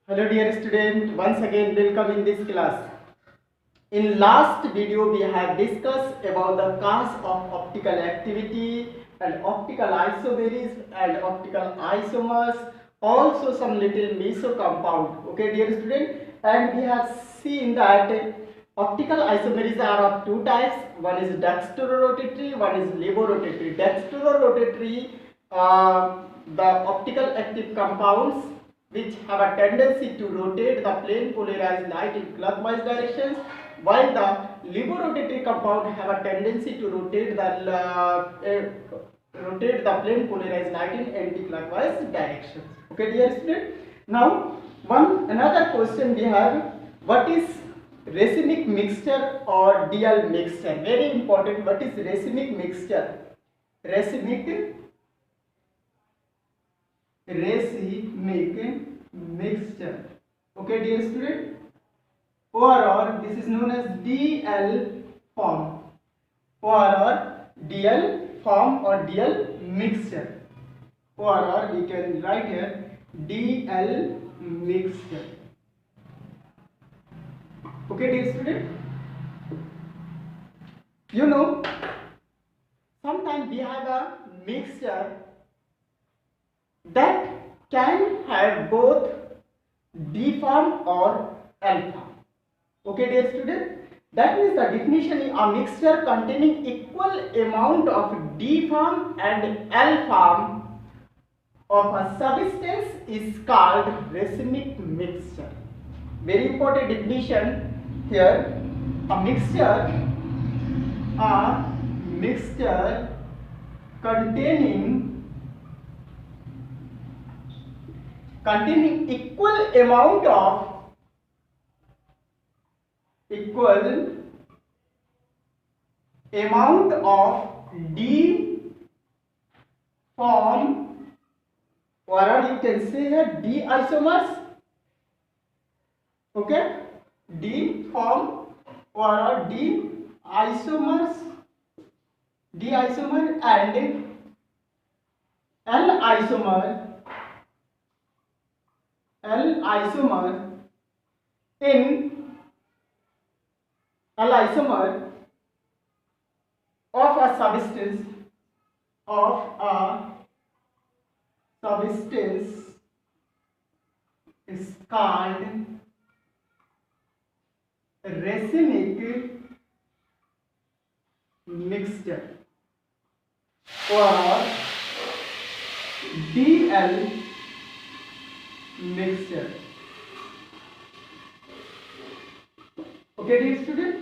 Hello dear student, once again welcome in this class. In last video we have discussed about the cause of optical activity and optical isomeres and optical isomers, also some little meso compound. Okay dear student, and we have seen that optical isomeres are of two types. One is dextrorotatory, one is levorotatory. Dextrorotatory, the optical active compounds which have a tendency to rotate the plane polarized light in clockwise directions, while the levorotatory compound have a tendency to rotate the plane polarized light in anti-clockwise directions. Okay dear student, now another question we have: what is racemic mixture or diel mixture? Very important. What is racemic mixture? Racemic mixture. Okay dear student, or this is known as DL form, or DL form or DL mixture, or we can write here DL mixture. Okay dear student, you know sometimes we have a mixture that can have both D form or L form. Okay dear student, that means the definition is a mixture containing equal amount of D form and L form of a substance is called racemic mixture. Very important definition here. A mixture containing equal amount of D form, or you can say here D isomers. Okay, D form or D isomer and L isomer of a substance is called racemic mixture or DL mixture. Okay dear student,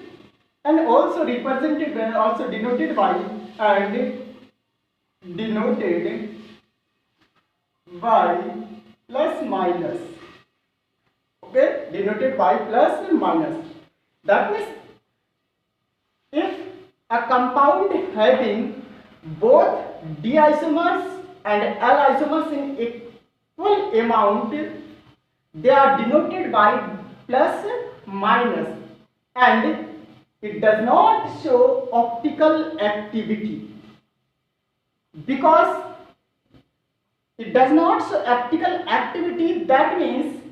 and also represented also denoted by plus minus. Okay, denoted by plus and minus. That means if a compound having both D isomers and L isomers in equal amount, they are denoted by plus minus, and it does not show optical activity. Because it does not show optical activity, that means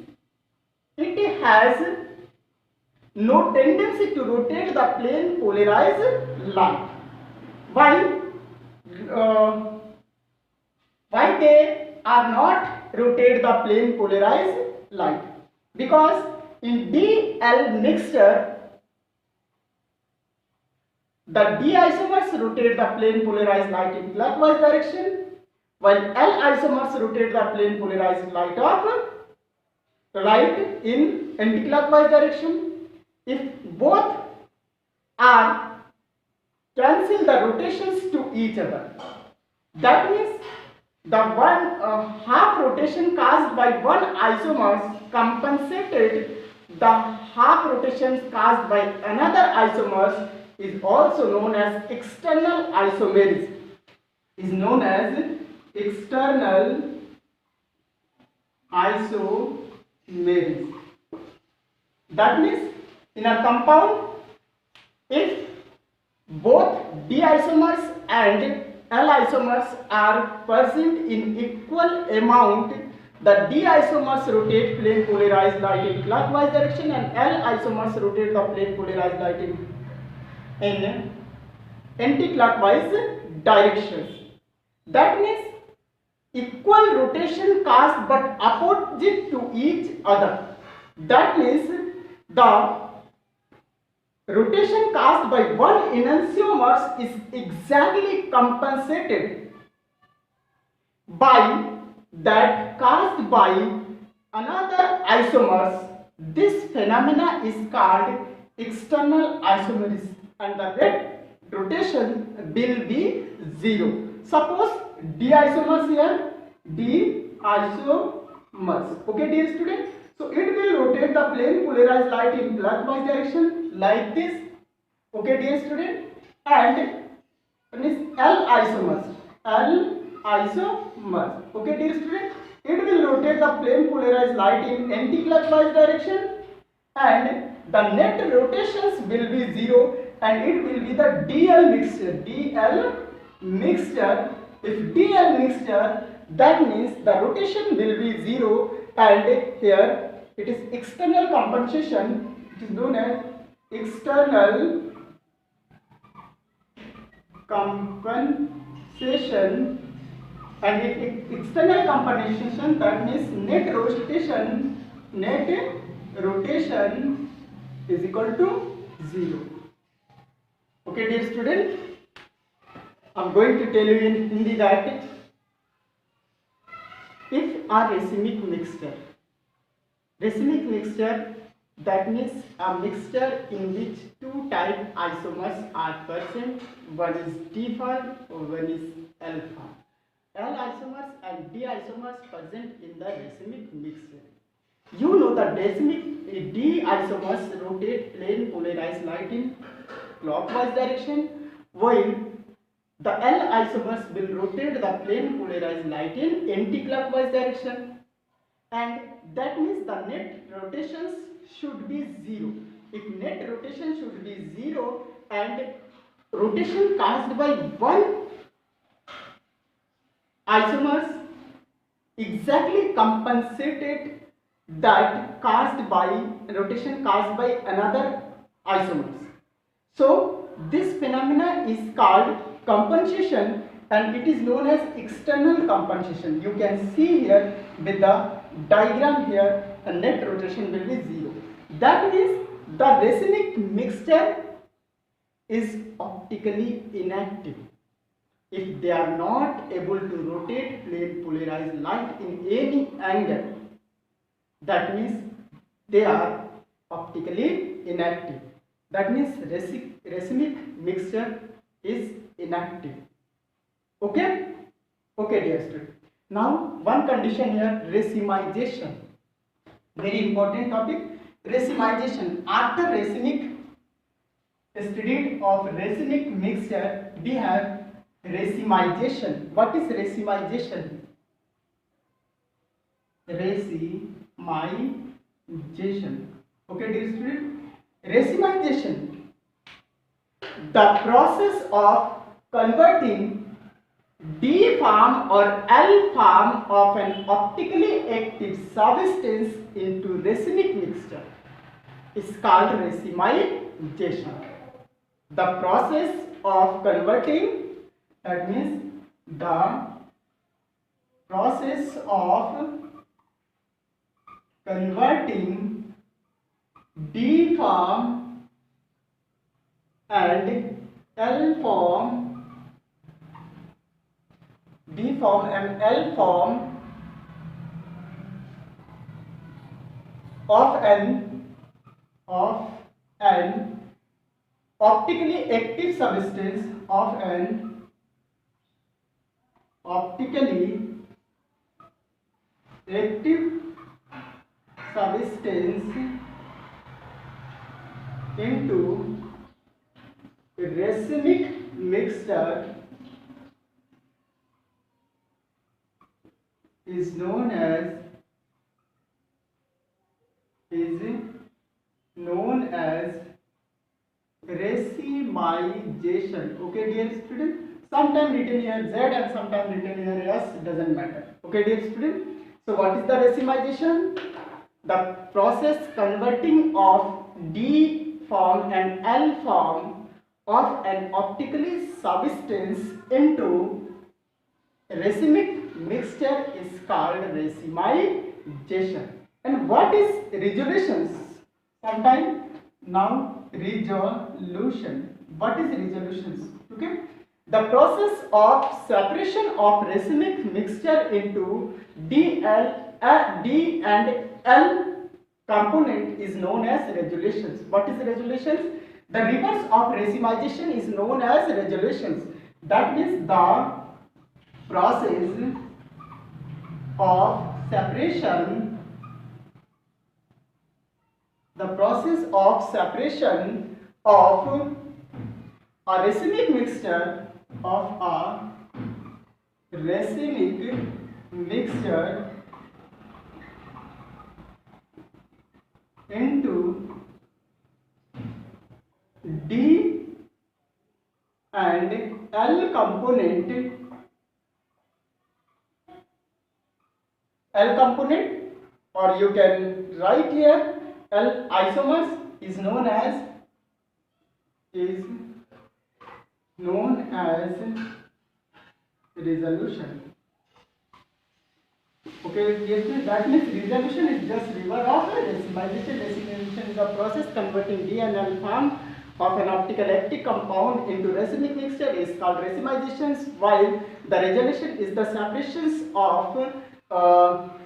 it has no tendency to rotate the plane polarized light. Why they are not rotate the plane polarized light? Because in DL mixture, the D isomers rotate the plane polarized light in clockwise direction, while L isomers rotate the plane polarized light in anticlockwise direction. If both are cancel the rotations to each other, that means the one half rotation caused by one isomer compensated the half rotations caused by another isomers is also known as external isomerism. Is known as external isomerism. That means in a compound, if both D isomers and L isomers are present in equal amount, The D isomers rotate plane polarized light in clockwise direction and L isomers rotate the plane polarized light in anti-clockwise directions. That means equal rotation cast but opposite to each other. That means the rotation cast by one enantiomer is exactly compensated by that cast by another isomers. This phenomena is called external isomerism and the red rotation will be zero. Suppose D isomers here, D isomers. Okay, dear student. So it will rotate the plane polarized light in clockwise direction like this. Okay, dear student. And this L isomers. L isomers. Okay, dear student. It will rotate the plane polarized light in anti-clockwise direction, and the net rotations will be zero, and it will be the DL mixture. DL mixture. If DL mixture, that means the rotation will be zero, and here it is external compensation. It is known as external compensation, and external compensation, that means net rotation is equal to zero. Okay, dear student, I am going to tell you in Hindi that if a racemic mixture, that means a mixture in which two type isomers are present, one is D form, one is L form. L isomers and D isomers present in the racemic mixture. You know that D isomers rotate plane polarized light in clockwise direction, while the L isomers will rotate the plane polarized light in anti-clockwise direction, and that means the net rotations should be zero. If net rotation should be zero and rotation cast by one isomers exactly compensated that rotation cast by another isomers. So this phenomena is called compensation, and it is known as external compensation. You can see here with the diagram here, the net rotation will be zero. That means the racemic mixture is optically inactive if they are not able to rotate plane polarized light in any angle. That means they are optically inactive. That means racemic mixture is inactive. Okay? Okay, dear student. Now, one condition here, racemization. Very important topic. Racemization. After study of racemic mixture, we have racemization. What is racemization? Racemization. Okay, dear student. Racemization, the process of converting D form or L form of an optically active substance into racemic mixture is called racemization. The process of converting, that means the process of converting D form and L form, D form and L form of an optically active substance into racemic mixture is known as racemization. Okay, dear student, sometime written here Z and sometime written here S, doesn't matter. Okay, dear student, So what is the racemization? The process converting of D form and L form of an optically substance into racemic mixture is called racemization. And what is resolutions? Sometime now resolution. What is resolutions? Okay. The process of separation of racemic mixture into D and L component is known as resolutions. What is resolutions? The reverse of racemization is known as resolutions. That means the process of separation of a racemic mixture into D and L component, or you can write here L isomers is known as resolution. Okay, yes, that means resolution is just reverse of racemization. Racemization is a process converting D and L form of an optical active compound into racemic mixture is called racemization, while the resolution is the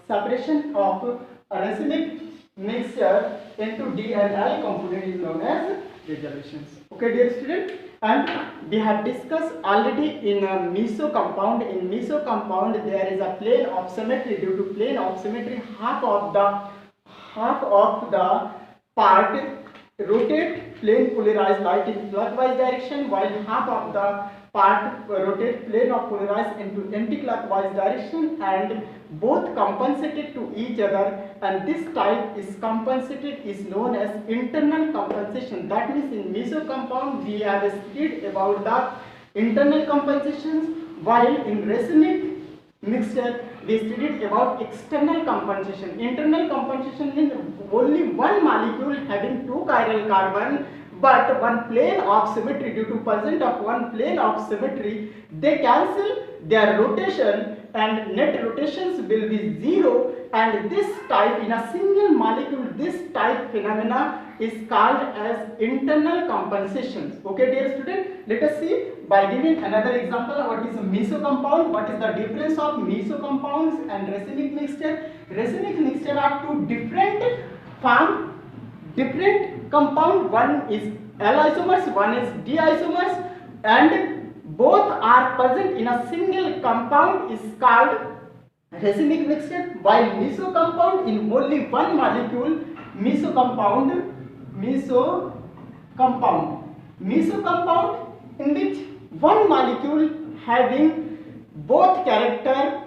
separation of a racemic mixture into D and L component is known as resolutions. Okay, dear student, and we have discussed already in a meso compound. In meso compound, there is a plane of symmetry. Due to plane of symmetry, half of the part rotate plane polarized light in clockwise direction, while half of the part rotate plane of polarized into anti-clockwise direction, and both compensated to each other, and this type is compensated is known as internal compensation. That means in meso compound we have studied about the internal compensations, while in racemic mixture we studied about external compensation. Internal compensation means only one molecule having two chiral carbon, but one plane of symmetry, due to presence of one plane of symmetry, they cancel their rotation and net rotations will be zero, and this type in a single molecule, this type phenomena is called as internal compensations. Okay, dear student, let us see by giving another example what is a meso compound. What is the difference of meso compounds and racemic mixture? Racemic mixture are two different compound. One is L isomers, one is D isomers, and both are present in a single compound is called racemic mixture, while meso compound in only one molecule, meso compound in which one molecule having both character,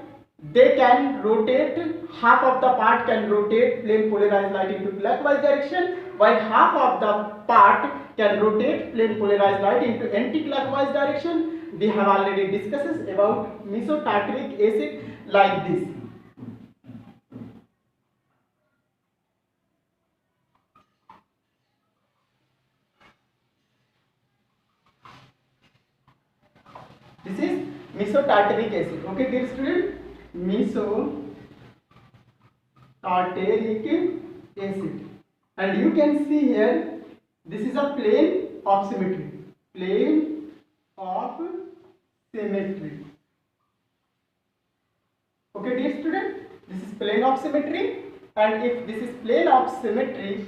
they can rotate, half of the part can rotate plane polarized light into clockwise direction, while half of the part can rotate plane polarized light into anti-clockwise direction. We have already discussed about mesotartaric acid like this. This is mesotartaric acid. Okay, dear student, mesotartaric acid, and you can see here this is a plane of symmetry. Okay, dear student, this is plane of symmetry, and if this is plane of symmetry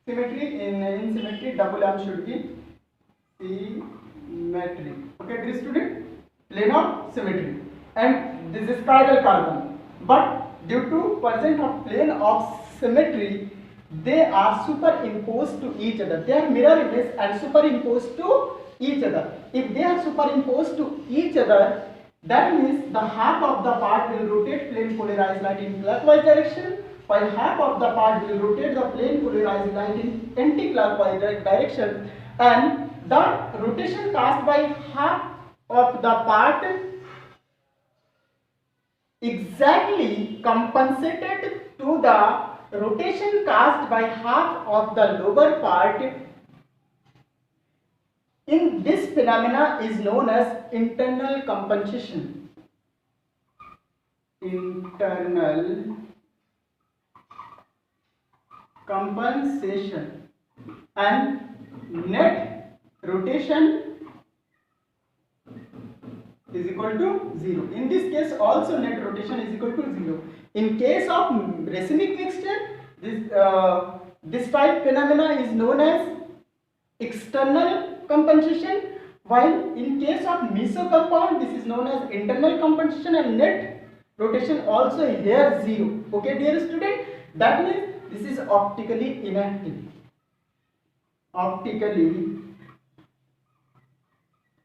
in symmetry, double M should be symmetry. Okay, dear student, plane of symmetry, and this is chiral carbon, but due to presence of plane of symmetry, they are superimposed to each other. They are mirror image and superimposed to each other. If they are superimposed to each other, that means the half of the part will rotate plane polarized light in clockwise direction, while half of the part will rotate the plane polarized light in anti-clockwise direction, and the rotation caused by half of the part exactly compensated to the rotation caused by half of the lower part. In this phenomena is known as internal compensation. Internal compensation and net rotation is equal to 0. In this case also net rotation is equal to 0. In case of racemic mixture, this type phenomena is known as external compensation, while in case of meso compound this is known as internal compensation and net rotation also here 0. Okay dear student, that means this is optically inactive. Optically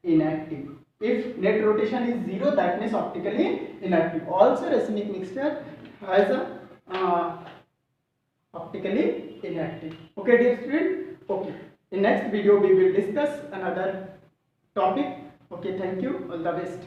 inactive. If net rotation is 0, that means optically inactive. Also racemic mixture has a optically inactive. Okay dear student. Okay, in next video we will discuss another topic. Okay, thank you, all the best.